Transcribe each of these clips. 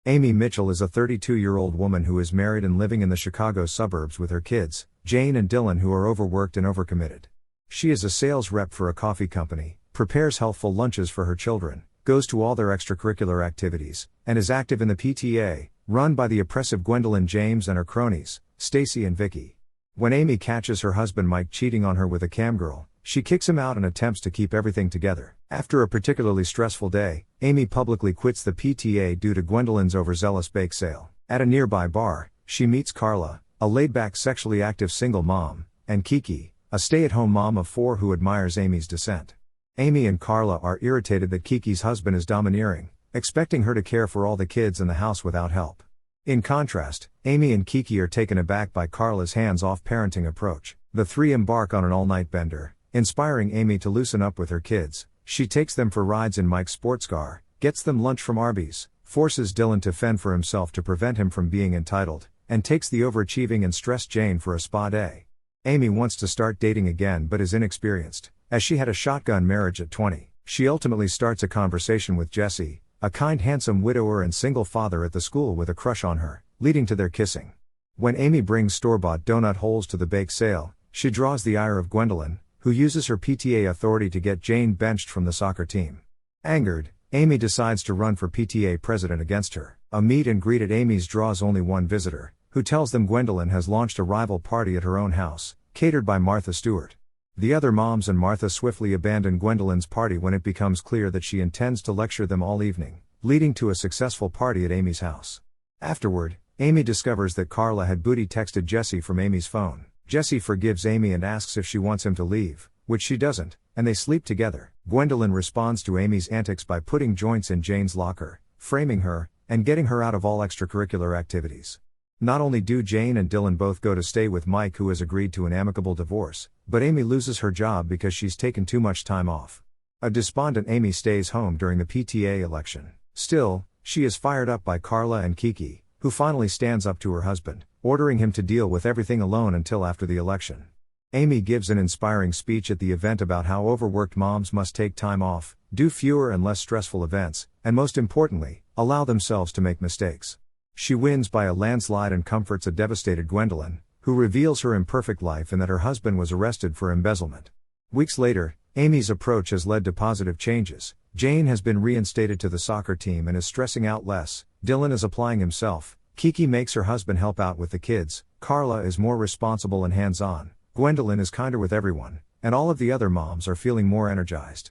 Amy Mitchell is a 32-year-old woman who is married and living in the Chicago suburbs with her kids, Jane and Dylan, who are overworked and overcommitted. She is a sales rep for a coffee company, prepares healthful lunches for her children, goes to all their extracurricular activities, and is active in the PTA, run by the oppressive Gwendolyn James and her cronies, Stacy and Vicky. When Amy catches her husband Mike cheating on her with a camgirl, she kicks him out and attempts to keep everything together. After a particularly stressful day, Amy publicly quits the PTA due to Gwendolyn's overzealous bake sale. At a nearby bar, she meets Carla, a laid-back sexually active single mom, and Kiki, a stay-at-home mom of 4 who admires Amy's dissent. Amy and Carla are irritated that Kiki's husband is domineering, expecting her to care for all the kids in the house without help. In contrast, Amy and Kiki are taken aback by Carla's hands-off parenting approach. The three embark on an all-night bender, inspiring Amy to loosen up with her kids. She takes them for rides in Mike's sports car, gets them lunch from Arby's, forces Dylan to fend for himself to prevent him from being entitled, and takes the overachieving and stressed Jane for a spa day. Amy wants to start dating again but is inexperienced, as she had a shotgun marriage at 20. She ultimately starts a conversation with Jesse, a kind, handsome widower and single father at the school with a crush on her, leading to their kissing. When Amy brings store-bought donut holes to the bake sale, she draws the ire of Gwendolyn, who uses her PTA authority to get Jane benched from the soccer team. Angered, Amy decides to run for PTA president against her. A meet and greet at Amy's draws only one visitor, who tells them Gwendolyn has launched a rival party at her own house, catered by Martha Stewart. The other moms and Martha swiftly abandon Gwendolyn's party when it becomes clear that she intends to lecture them all evening, leading to a successful party at Amy's house. Afterward, Amy discovers that Carla had booty texted Jesse from Amy's phone. Jesse forgives Amy and asks if she wants him to leave, which she doesn't, and they sleep together. Gwendolyn responds to Amy's antics by putting joints in Jane's locker, framing her, and getting her out of all extracurricular activities. Not only do Jane and Dylan both go to stay with Mike, who has agreed to an amicable divorce, but Amy loses her job because she's taken too much time off. A despondent Amy stays home during the PTA election. Still, she is fired up by Carla and Kiki, who finally stands up to her husband, ordering him to deal with everything alone until after the election. Amy gives an inspiring speech at the event about how overworked moms must take time off, do fewer and less stressful events, and most importantly, allow themselves to make mistakes. She wins by a landslide and comforts a devastated Gwendolyn, who reveals her imperfect life and that her husband was arrested for embezzlement. Weeks later, Amy's approach has led to positive changes. Jane has been reinstated to the soccer team and is stressing out less. Dylan is applying himself. Kiki makes her husband help out with the kids. Carla is more responsible and hands-on. Gwendolyn is kinder with everyone, and all of the other moms are feeling more energized.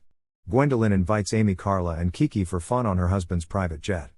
Gwendolyn invites Amy, Carla, and Kiki for fun on her husband's private jet.